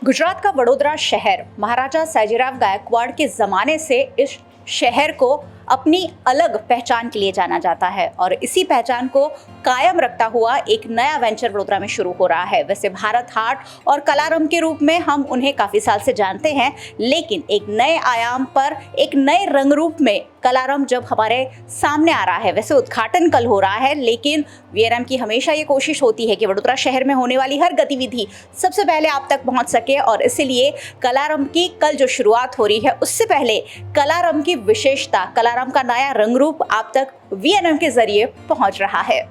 गुजरात का वडोदरा शहर महाराजा सयाजीराव गायकवाड़ के ज़माने से इस शहर को अपनी अलग पहचान के लिए जाना जाता है और इसी पहचान को कायम रखता हुआ एक नया वेंचर वडोदरा में शुरू हो रहा है। वैसे भारत हाट और कलारम के रूप में हम उन्हें काफ़ी साल से जानते हैं, लेकिन एक नए आयाम पर एक नए रंग रूप में कलारम जब हमारे सामने आ रहा है। वैसे उद्घाटन कल हो रहा है, लेकिन वीआरएम की हमेशा ये कोशिश होती है कि वडोदरा शहर में होने वाली हर गतिविधि सबसे पहले आप तक पहुंच सके और इसीलिए कलारम की कल जो शुरुआत हो रही है उससे पहले कलारम की विशेषता, कलारम का नया रंग रूप आप तक वीआरएम के जरिए पहुंच रहा है।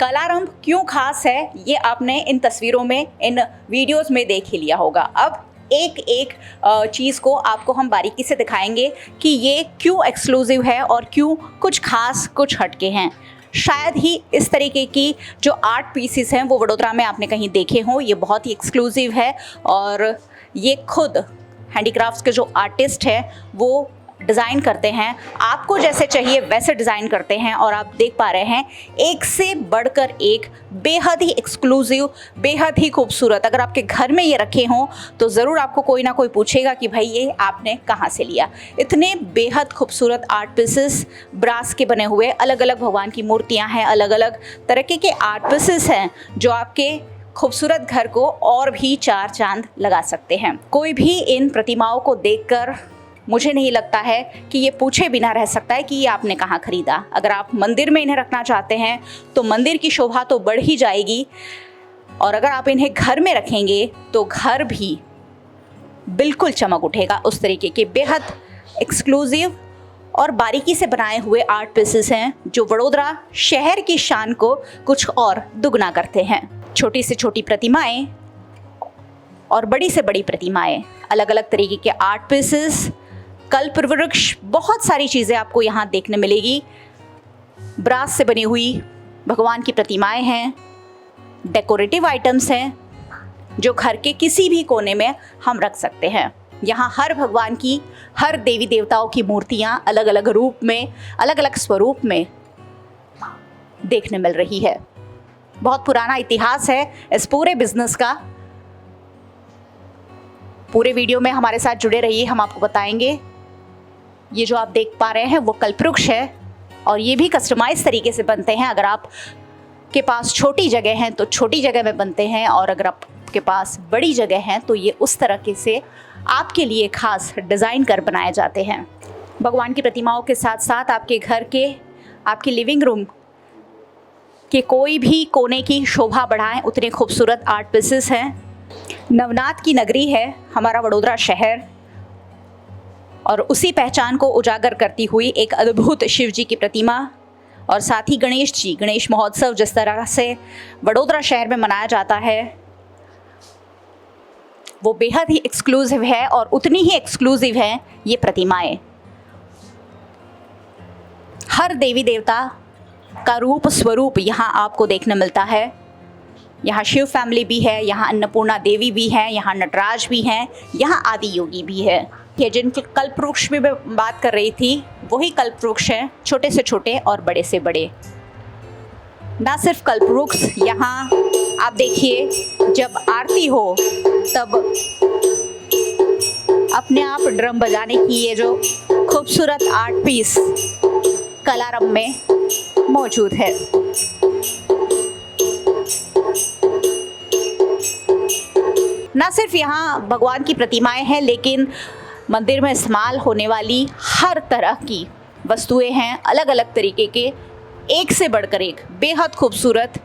कलारम क्यों खास है ये आपने इन तस्वीरों में, इन वीडियोस में देख ही लिया होगा। अब एक एक चीज़ को आपको हम बारीकी से दिखाएंगे कि ये क्यों एक्सक्लूसिव है और क्यों कुछ खास, कुछ हटके हैं। शायद ही इस तरीके की जो आर्ट पीसेस हैं वो वडोदरा में आपने कहीं देखे हों। ये बहुत ही एक्सक्लूसिव है और ये खुद हैंडीक्राफ्ट्स के जो आर्टिस्ट हैं वो डिज़ाइन करते हैं, आपको जैसे चाहिए वैसे डिज़ाइन करते हैं। और आप देख पा रहे हैं एक से बढ़कर एक बेहद ही एक्सक्लूसिव, बेहद ही खूबसूरत। अगर आपके घर में ये रखे हों तो ज़रूर आपको कोई ना कोई पूछेगा कि भाई ये आपने कहाँ से लिया। इतने बेहद खूबसूरत आर्ट पीसेस, ब्रास के बने हुए अलग अलग भगवान की मूर्तियाँ हैं, अलग अलग तरीके के आर्ट पीसेस हैं जो आपके खूबसूरत घर को और भी चार चांद लगा सकते हैं। कोई भी इन प्रतिमाओं को देखकर मुझे नहीं लगता है कि ये पूछे बिना रह सकता है कि ये आपने कहाँ खरीदा। अगर आप मंदिर में इन्हें रखना चाहते हैं तो मंदिर की शोभा तो बढ़ ही जाएगी, और अगर आप इन्हें घर में रखेंगे तो घर भी बिल्कुल चमक उठेगा। उस तरीके के बेहद एक्सक्लूसिव और बारीकी से बनाए हुए आर्ट पीसेस हैं जो वडोदरा शहर की शान को कुछ और दुगना करते हैं। छोटी से छोटी प्रतिमाएं और बड़ी से बड़ी प्रतिमाएं, अलग अलग तरीके के आर्ट पीसेस, कल्प वृक्ष, बहुत सारी चीज़ें आपको यहाँ देखने मिलेगी। ब्रास से बनी हुई भगवान की प्रतिमाएं हैं, डेकोरेटिव आइटम्स हैं जो घर के किसी भी कोने में हम रख सकते हैं। यहाँ हर भगवान की, हर देवी देवताओं की मूर्तियाँ अलग अलग रूप में, अलग अलग स्वरूप में देखने मिल रही है। बहुत पुराना इतिहास है इस पूरे बिजनेस का। पूरे वीडियो में हमारे साथ जुड़े रहिए, हम आपको बताएंगे। ये जो आप देख पा रहे हैं वो कल्पवृक्ष है और ये भी कस्टमाइज तरीके से बनते हैं। अगर आप के पास छोटी जगह है तो छोटी जगह में बनते हैं, और अगर आपके पास बड़ी जगह है तो ये उस तरीके से आपके लिए खास डिज़ाइन कर बनाए जाते हैं। भगवान की प्रतिमाओं के साथ साथ आपके घर के, आपके लिविंग रूम के कोई भी कोने की शोभा बढ़ाएं उतने खूबसूरत आर्ट पीसेस हैं। नवनाथ की नगरी है हमारा वडोदरा शहर, और उसी पहचान को उजागर करती हुई एक अद्भुत शिव जी की प्रतिमा, और साथ ही गणेश जी, गणेश महोत्सव जिस तरह से वडोदरा शहर में मनाया जाता है वो बेहद ही एक्सक्लूसिव है, और उतनी ही एक्सक्लूसिव है ये प्रतिमाएं। हर देवी देवता का रूप स्वरूप यहाँ आपको देखने मिलता है। यहाँ शिव फैमिली भी है, यहाँ अन्नपूर्णा देवी भी हैं, यहाँ नटराज भी हैं, यहाँ आदि योगी भी है। ये जिनके कल्प वृक्ष में मैं बात कर रही थी वही कल्प वृक्ष हैं, छोटे से छोटे और बड़े से बड़े। ना सिर्फ कल्प वृक्ष, यहाँ आप देखिए जब आरती हो तब अपने आप ड्रम बजाने की ये जो खूबसूरत आर्ट पीस कलारम में मौजूद है। ना सिर्फ यहाँ भगवान की प्रतिमाएं हैं, लेकिन मंदिर में इस्तेमाल होने वाली हर तरह की वस्तुएं हैं, अलग अलग तरीके के, एक से बढ़कर एक बेहद खूबसूरत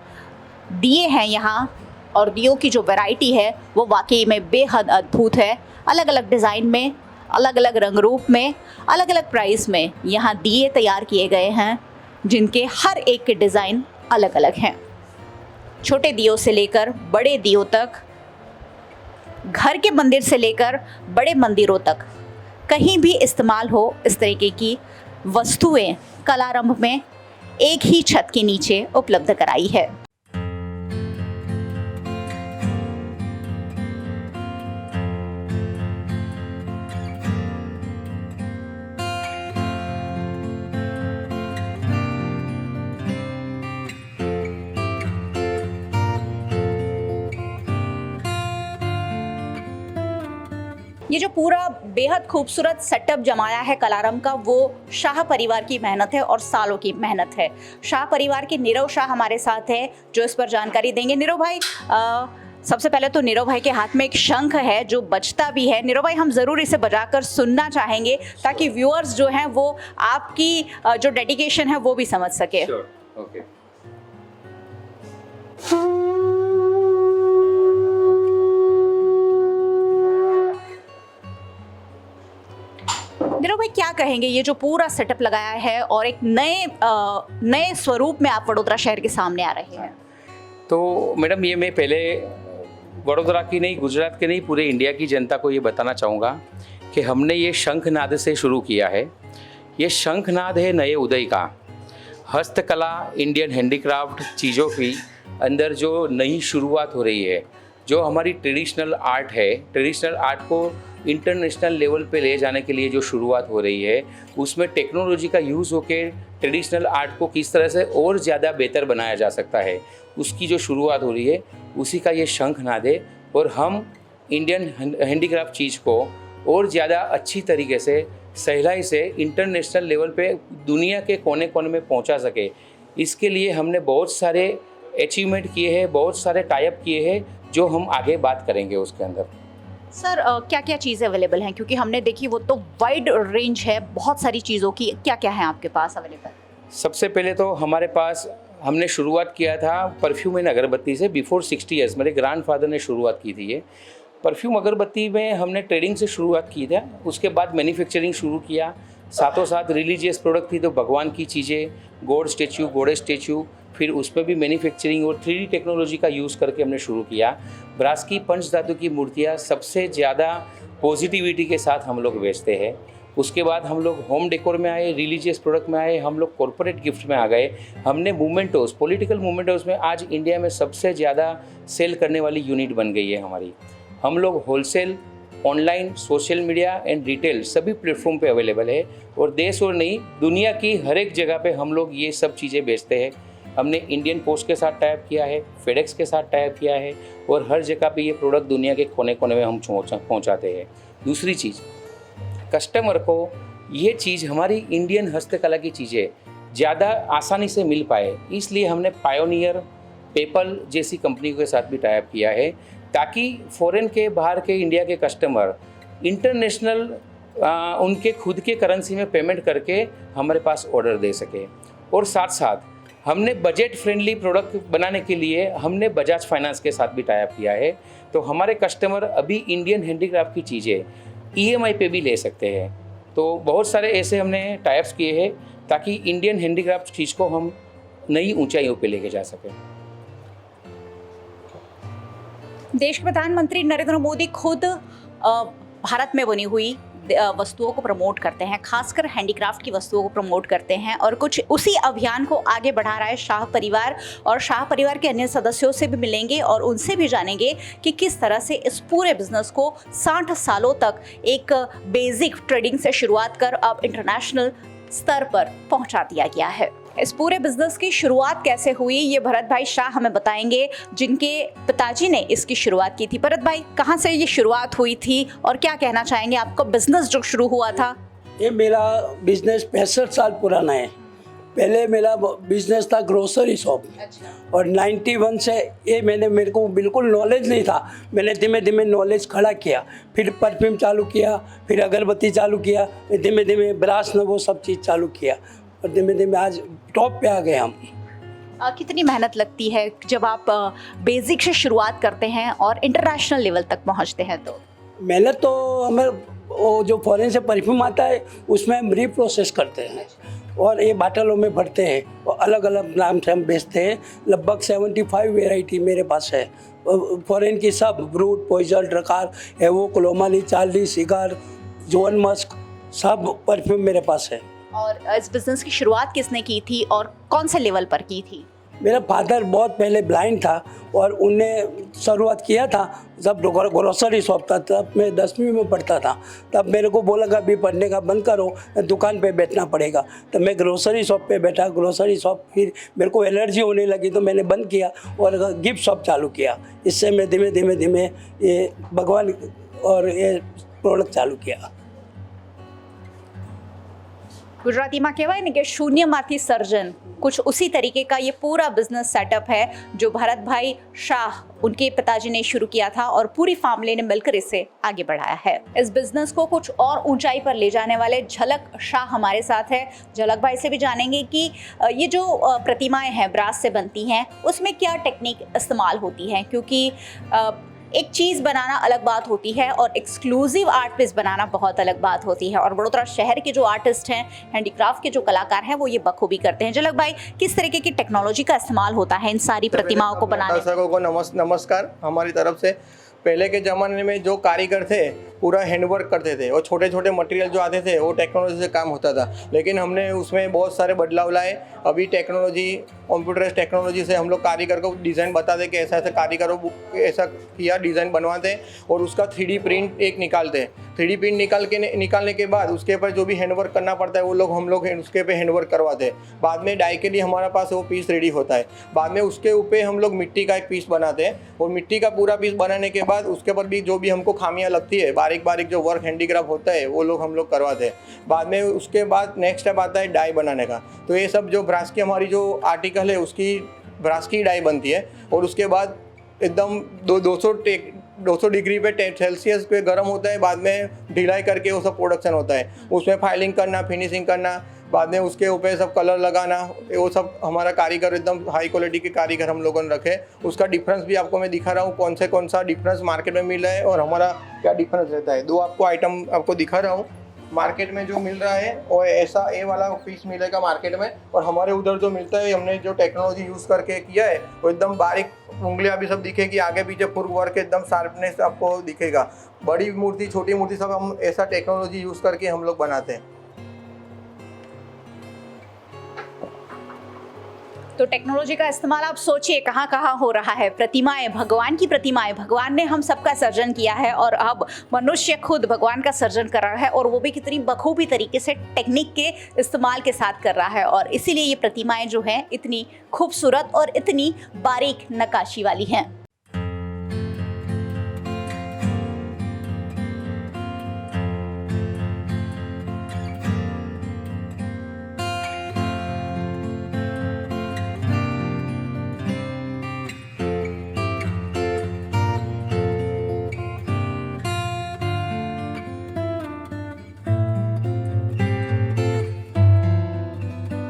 दिए हैं यहाँ। और दियों की जो वैरायटी है वो वाकई में बेहद अद्भुत है। अलग अलग डिज़ाइन में, अलग अलग रंग रूप में, अलग अलग प्राइस में यहाँ दिए तैयार किए गए हैं, जिनके हर एक के डिज़ाइन अलग अलग हैं। छोटे दियों से लेकर बड़े दियों तक, घर के मंदिर से लेकर बड़े मंदिरों तक, कहीं भी इस्तेमाल हो इस तरीके की वस्तुएं कलारंभ में एक ही छत के नीचे उपलब्ध कराई है। ये जो पूरा बेहद खूबसूरत सेटअप जमाया है कलारम का, वो शाह परिवार की मेहनत है और सालों की मेहनत है। शाह परिवार के नीरव शाह हमारे साथ है जो इस पर जानकारी देंगे। नीरव भाई, सबसे पहले तो नीरव भाई के हाथ में एक शंख है जो बजता भी है। नीरव भाई, हम ज़रूर इसे बजाकर सुनना चाहेंगे ताकि व्यूअर्स जो हैं वो आपकी जो डेडिकेशन है वो भी समझ सके। ओके। नीरव भाई, क्या कहेंगे, ये जो पूरा सेटअप लगाया है और एक नए स्वरूप में आप वडोदरा शहर के सामने आ रहे हैं? तो मैडम, ये मैं पहले वडोदरा की नहीं, गुजरात के नहीं, पूरे इंडिया की जनता को ये बताना चाहूँगा कि हमने ये शंखनाद से शुरू किया है। ये शंखनाद है नए उदय का। हस्तकला, इंडियन हैंडीक्राफ्ट चीज़ों की अंदर जो नई शुरुआत हो रही है, जो हमारी ट्रेडिशनल आर्ट है, ट्रेडिशनल आर्ट को इंटरनेशनल लेवल पे ले जाने के लिए जो शुरुआत हो रही है, उसमें टेक्नोलॉजी का यूज़ होकर ट्रेडिशनल आर्ट को किस तरह से और ज़्यादा बेहतर बनाया जा सकता है, उसकी जो शुरुआत हो रही है, उसी का ये शंखनाद है। और हम इंडियन हैंडीक्राफ्ट चीज़ को और ज़्यादा अच्छी तरीके से, सहेलाई से इंटरनेशनल लेवल पे दुनिया के कोने कोने में पहुंचा सके, इसके लिए हमने बहुत सारे अचीवमेंट किए हैं, बहुत सारे टाइप किए हैं, जो हम आगे बात करेंगे उसके अंदर। सर, क्या क्या चीज़ें अवेलेबल हैं, क्योंकि हमने देखी वो तो वाइड रेंज है बहुत सारी चीज़ों की। क्या क्या है आपके पास अवेलेबल? सबसे पहले तो हमारे पास, हमने शुरुआत किया था परफ्यूम एंड अगरबत्ती से। बिफोर 60 ईयर्स मेरे ग्रैंडफादर ने शुरुआत की थी। ये परफ्यूम अगरबत्ती में हमने ट्रेडिंग से शुरुआत की थी, उसके बाद मैन्युफैक्चरिंग शुरू किया। साथों साथ रिलीजियस प्रोडक्ट थी, तो भगवान की चीज़ें, गॉड स्टेचू, गॉडेस स्टेचू, फिर उसमें भी मैन्युफैक्चरिंग और 3D टेक्नोलॉजी का यूज़ करके हमने शुरू किया। ब्रास की पंच धातु की मूर्तियाँ सबसे ज़्यादा पॉजिटिविटी के साथ हम लोग बेचते हैं। उसके बाद हम लोग होम डेकोर में आए, रिलीजियस प्रोडक्ट में आए, हम लोग कॉर्पोरेट गिफ्ट में आ गए। हमने मोमेंटोस, पॉलिटिकल मोमेंटोस में आज इंडिया में सबसे ज़्यादा सेल करने वाली यूनिट बन गई है हमारी। हम लोग wholesale, online, social media and retail सभी प्लेटफॉर्म पे अवेलेबल है, और देश और नहीं, दुनिया की हर एक जगह पे हम लोग ये सब चीज़ें बेचते हैं। हमने इंडियन पोस्ट के साथ टाइप किया है, फेडेक्स के साथ टाइप किया है, और हर जगह पे ये प्रोडक्ट दुनिया के कोने कोने में हम पहुंचाते हैं। दूसरी चीज़, कस्टमर को ये चीज़, हमारी इंडियन हस्तकला की चीज़ें ज़्यादा आसानी से मिल पाए, इसलिए हमने पायोनियर, पेपल जैसी कंपनी के साथ भी टाइप किया है, ताकि फॉरेन के, बाहर के, इंडिया के कस्टमर इंटरनेशनल उनके खुद के करेंसी में पेमेंट करके हमारे पास ऑर्डर दे सके। और साथ साथ हमने बजट फ्रेंडली प्रोडक्ट बनाने के लिए हमने बजाज फाइनेंस के साथ भी टाइप किया है, तो हमारे कस्टमर अभी इंडियन हैंडीक्राफ्ट की चीज़ें EMI पे भी ले सकते हैं। तो बहुत सारे ऐसे हमने टाइप्स किए हैं ताकि इंडियन हैंडीक्राफ्ट चीज़ को हम नई ऊंचाइयों पे लेके जा सकें। देश के प्रधानमंत्री नरेंद्र मोदी खुद भारत में बनी हुई वस्तुओं को प्रमोट करते हैं, खासकर हैंडीक्राफ्ट की वस्तुओं को प्रमोट करते हैं, और कुछ उसी अभियान को आगे बढ़ा रहा है शाह परिवार। और शाह परिवार के अन्य सदस्यों से भी मिलेंगे और उनसे भी जानेंगे कि किस तरह से इस पूरे बिजनेस को 60 सालों तक एक बेसिक ट्रेडिंग से शुरुआत कर अब इंटरनेशनल स्तर पर पहुंचा दिया गया है। इस पूरे बिजनेस की शुरुआत कैसे हुई, ये भरत भाई शाह हमें बताएंगे, जिनके पिताजी ने इसकी शुरुआत की थी। भरत भाई, कहाँ से ये शुरुआत हुई थी और क्या कहना चाहेंगे, आपका बिजनेस जो शुरू हुआ था? ये मेरा बिजनेस 65 साल पुराना है। पहले मेरा बिजनेस था ग्रोसरी शॉप। अच्छा। और 91 से ये मेरे को बिल्कुल नॉलेज नहीं था। मैंने धीमे धीमे नॉलेज खड़ा किया, फिर परफ्यूम चालू किया, फिर अगरबत्ती चालू किया, धीमे धीमे ब्रास ने वो सब चीज़ चालू किया, और धीमे धीमे आज टॉप पे आ गए हम। कितनी मेहनत लगती है जब आप बेसिक से शुरुआत करते हैं और इंटरनेशनल लेवल तक पहुंचते हैं? तो मेहनत तो हमें, वो जो फॉरेन से परफ्यूम आता है उसमें हम रीप्रोसेस करते हैं और ये बाटलों में भरते हैं और अलग अलग नाम से हम बेचते हैं। लगभग 75 वेराइटी मेरे पास है फॉरेन की, सब ब्रूट, पॉइजन, ड्रकार, एवो, क्लोमानी, चार्ली, सिगार, जॉन मस्क, सब परफ्यूम मेरे पास है। और इस बिजनेस की शुरुआत किसने की थी और कौन से लेवल पर की थी? मेरा फादर बहुत पहले ब्लाइंड था और उनने शुरुआत किया था जब ग्रोसरी शॉप था, तब मैं 10वीं में पढ़ता था। तब मेरे को बोला कि अभी पढ़ने का बंद करो, दुकान पे बैठना पड़ेगा। तब मैं ग्रोसरी शॉप पे बैठा। ग्रोसरी शॉप फिर मेरे को एलर्जी होने लगी तो मैंने बंद किया और गिफ्ट शॉप चालू किया। इससे मैं धीमे धीमे ये भगवान और ये પ્રોડક્ટ ચાલુ किया। ગુજરાતીમાં કહેવાય ને કે શૂન્યમાંથી સર્જન, कुछ उसी तरीके का ये पूरा बिजनेस सेटअप है जो भरत भाई शाह उनके पिताजी ने शुरू किया था और पूरी फैमिली ने मिलकर इसे आगे बढ़ाया है। इस बिजनेस को कुछ और ऊंचाई पर ले जाने वाले झलक शाह हमारे साथ है। झलक भाई से भी जानेंगे कि ये जो प्रतिमाएं हैं ब्रास से बनती हैं उसमें क्या टेक्निक इस्तेमाल होती है, क्योंकि एक चीज़ बनाना अलग बात होती है और एक्सक्लूसिव आर्ट पीस बनाना बहुत अलग बात होती है। और वडोदरा शहर के जो आर्टिस्ट हैं, हैंडीक्राफ्ट के जो कलाकार हैं, वो ये बखूबी करते हैं। झलक भाई, किस तरीके की टेक्नोलॉजी का इस्तेमाल होता है इन सारी प्रतिमाओं को बनाने में? दर्शकों को नमस्कार हमारी तरफ से। पहले के ज़माने में जो कारीगर थे पूरा हैंडवर्क करते थे और छोटे छोटे मटेरियल जो आते थे वो टेक्नोलॉजी से काम होता था, लेकिन हमने उसमें बहुत सारे बदलाव लाए। अभी टेक्नोलॉजी, कंप्यूटराइज टेक्नोलॉजी से हम लोग कारीगर को डिज़ाइन बताते कि ऐसा ऐसा कारीगरों ऐसा किया डिज़ाइन बनवाते और उसका 3D प्रिंट एक निकालते। 3D प्रिंट निकालने के बाद उसके ऊपर जो भी हैंडवर्क करना पड़ता है वो लोग हम लोग उसके पे हैंडवर्क करवाते। बाद में डाई के लिए हमारे पास वो पीस रेडी होता है। बाद में उसके ऊपर हम लोग मिट्टी का एक पीस बनाते हैं और मिट्टी का पूरा पीस बनाने के बाद उसके ऊपर भी जो भी हमको खामियां लगती है, बारीक बारीक जो वर्क हैंडीक्राफ्ट होता है वो लोग हम लोग करवाते हैं। बाद में उसके बाद नेक्स्ट स्टेप आता है डाई बनाने का। तो ये सब जो ब्रास की हमारी जो आर्टिकल है उसकी ब्रास की डाई बनती है और उसके बाद एकदम 200 डिग्री पे सेल्सियस पे गर्म होता है। बाद में ढिलाई करके वो सब प्रोडक्शन होता है। उसमें फाइलिंग करना, फिनिशिंग करना, बाद में उसके ऊपर सब कलर लगाना, वो सब हमारा कारीगर एकदम हाई क्वालिटी के कारीगर हम लोगों ने रखे। उसका डिफरेंस भी आपको मैं दिखा रहा हूँ, कौन सा डिफरेंस मार्केट में मिल रहा है और हमारा क्या डिफरेंस रहता है। दो आपको आइटम आपको दिखा रहा हूँ। मार्केट में जो मिल रहा है और ऐसा ए वाला पीस मिलेगा मार्केट में, और हमारे उधर जो मिलता है हमने जो टेक्नोलॉजी यूज़ करके किया है वो एकदम बारीक उंगलियां भी सब दिखेगी, आगे पीछे फुल वर्क एकदम शार्पनेस आपको दिखेगा। बड़ी मूर्ति, छोटी मूर्ति सब हम ऐसा टेक्नोलॉजी यूज़ करके हम लोग बनाते हैं। तो टेक्नोलॉजी का इस्तेमाल आप सोचिए कहाँ कहाँ हो रहा है। प्रतिमाएं, भगवान की प्रतिमाएं, भगवान ने हम सबका सर्जन किया है और अब मनुष्य खुद भगवान का सर्जन कर रहा है, और वो भी कितनी बखूबी तरीके से टेक्निक के इस्तेमाल के साथ कर रहा है। और इसीलिए ये प्रतिमाएं जो हैं इतनी खूबसूरत और इतनी बारीक नक्काशी वाली हैं।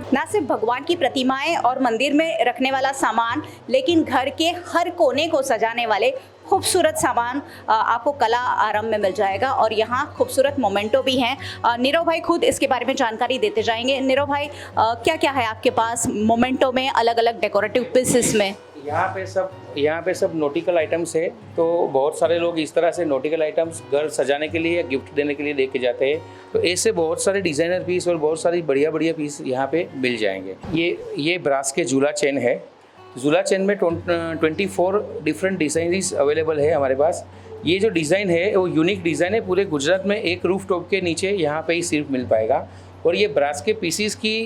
ना सिर्फ भगवान की प्रतिमाएं और मंदिर में रखने वाला सामान, लेकिन घर के हर कोने को सजाने वाले खूबसूरत सामान आपको कला आरंभ में मिल जाएगा। और यहाँ खूबसूरत मोमेंटो भी हैं। नीरव भाई खुद इसके बारे में जानकारी देते जाएंगे। नीरव भाई, क्या क्या है आपके पास मोमेंटो में, अलग अलग डेकोरेटिव पीसेस में? यहाँ पे सब नॉटिकल आइटम्स है। तो बहुत सारे लोग इस तरह से नॉटिकल आइटम्स घर सजाने के लिए या गिफ्ट देने के लिए लेके जाते हैं। तो ऐसे बहुत सारे डिज़ाइनर पीस और बहुत सारी बढ़िया पीस यहाँ पे मिल जाएंगे। ये ब्रास के झूला चेन है। झूला चेन में 24 डिफरेंट डिज़ाइनरीज अवेलेबल है हमारे पास। ये जो डिज़ाइन है वो यूनिक डिज़ाइन है। पूरे गुजरात में एक रूफ टॉप के नीचे यहाँ पे ही सिर्फ मिल पाएगा। और ये ब्रास के पीसीस की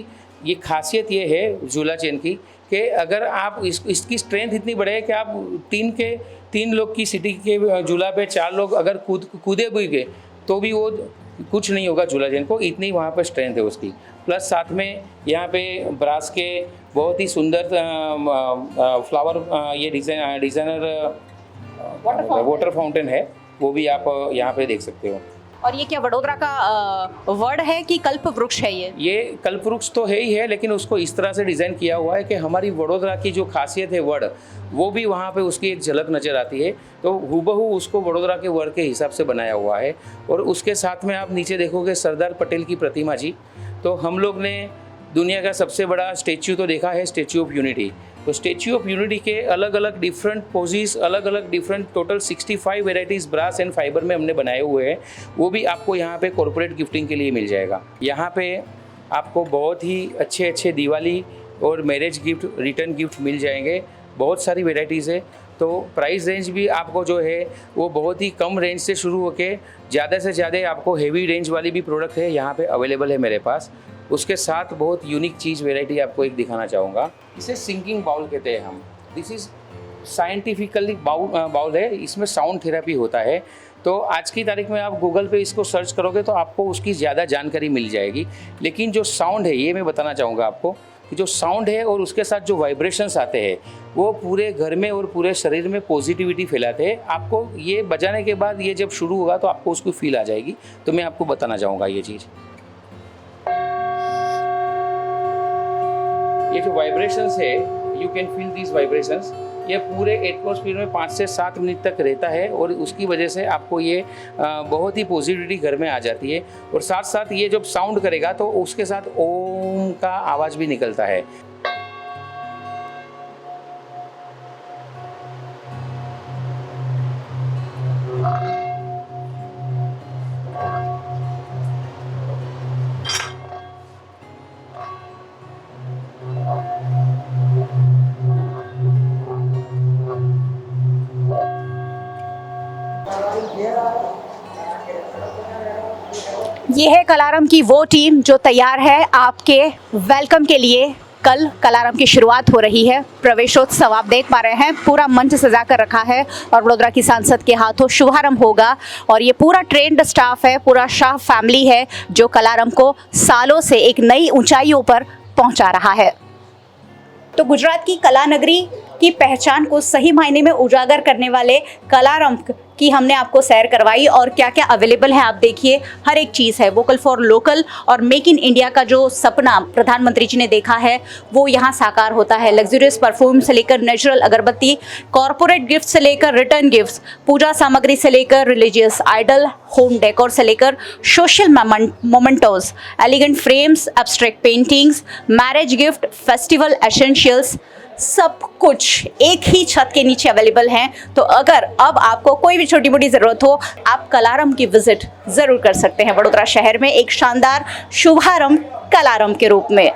ये खासियत ये है झूला चेन की कि अगर आप इसकी स्ट्रेंथ इतनी बड़े है कि आप तीन लोग की सिटी के झूला पे 4 लोग अगर कूदे भी गए तो भी वो कुछ नहीं होगा झूला चेन को, इतनी वहाँ पर स्ट्रेंथ है उसकी। प्लस साथ में यहाँ पे ब्रास के बहुत ही सुंदर फ्लावर ये डिज़ाइनर वाटर फाउंटेन है, वो भी आप यहाँ पे देख सकते हो। और ये क्या वडोदरा का वर्ड है कि कल्प वृक्ष है? ये कल्प वृक्ष तो है ही है, लेकिन उसको इस तरह से डिज़ाइन किया हुआ है कि हमारी वडोदरा की जो खासियत है वर्ड, वो भी वहाँ पे उसकी एक झलक नज़र आती है। तो हूबहू उसको वडोदरा के वर्ड के हिसाब से बनाया हुआ है। और उसके साथ में आप नीचे देखोगे सरदार पटेल की प्रतिमा जी। तो हम लोग ने दुनिया का सबसे बड़ा स्टेच्यू तो देखा है, स्टेच्यू ऑफ यूनिटी। तो स्टेच्यू ऑफ यूनिटी के अलग अलग डिफरेंट पोजेस, अलग अलग different total 65 varieties brass and fibre में हमने बनाए हुए हैं। वो भी आपको यहाँ पे कॉर्पोरेट गिफ्टिंग के लिए मिल जाएगा। यहाँ पे आपको बहुत ही अच्छे दिवाली और मैरिज गिफ्ट, रिटर्न गिफ्ट मिल जाएंगे। बहुत सारी वेराइटीज़ है। तो प्राइस रेंज भी आपको जो है वो बहुत ही कम रेंज से शुरू होकर ज़्यादा से ज़्यादा आपको हेवी रेंज वाली भी प्रोडक्ट है यहाँ पे अवेलेबल है मेरे पास। उसके साथ बहुत यूनिक चीज़ वेराइटी आपको एक दिखाना चाहूँगा। इसे सिंकिंग बाउल कहते हैं हम। दिस इज़ साइंटिफिकली बाउल है। इसमें साउंड थेरेपी होता है। तो आज की तारीख में आप गूगल पे इसको सर्च करोगे तो आपको उसकी ज़्यादा जानकारी मिल जाएगी। लेकिन जो साउंड है ये मैं बताना चाहूँगा आपको कि जो साउंड है और उसके साथ जो वाइब्रेशंस आते हैं वो पूरे घर में और पूरे शरीर में पॉजिटिविटी फैलाते हैं। आपको ये बजाने के बाद ये जब शुरू होगा तो आपको उसकी फील आ जाएगी। तो मैं आपको बताना चाहूँगा ये चीज़। ये जो वाइब्रेशंस है, you can feel these vibrations, ये पूरे एटमॉस्फेयर में 5 से 7 मिनट तक रहता है और उसकी वजह से आपको ये बहुत ही पॉजिटिविटी घर में आ जाती है। और साथ साथ ये जब साउंड करेगा तो उसके साथ ओम का आवाज़ भी निकलता है। ये है कलारम की वो टीम जो तैयार है आपके वेलकम के लिए। कल कलारम की शुरुआत हो रही है। प्रवेशोत्सव आप देख पा रहे हैं, पूरा मंच सजा कर रखा है और वडोदरा की सांसद के हाथों शुभारंभ होगा। और ये पूरा ट्रेंड स्टाफ है, पूरा शाह फैमिली है जो कलारम को सालों से एक नई ऊंचाइयों पर पहुंचा रहा है। तो गुजरात की कला नगरी की पहचान को सही मायने में उजागर करने वाले कलारम की हमने आपको सैर करवाई और क्या क्या अवेलेबल है आप देखिए। हर एक चीज़ है। वोकल फॉर लोकल और मेक इन इंडिया का जो सपना प्रधानमंत्री जी ने देखा है वो यहाँ साकार होता है। लग्जरियस परफ्यूम से लेकर नेचुरल अगरबत्ती, कॉरपोरेट गिफ्ट से लेकर रिटर्न गिफ्ट्स, पूजा सामग्री से लेकर रिलीजियस आइडल, होम डेकोर से लेकर social mementos, elegant frames, abstract paintings, marriage gift, festival essentials, सब कुछ एक ही छत के नीचे अवेलेबल हैं। तो अगर अब आपको कोई भी छोटी मोटी ज़रूरत हो आप कलारम की विजिट ज़रूर कर सकते हैं वडोदरा शहर में एक शानदार शुभारंभ कलारम के रूप में।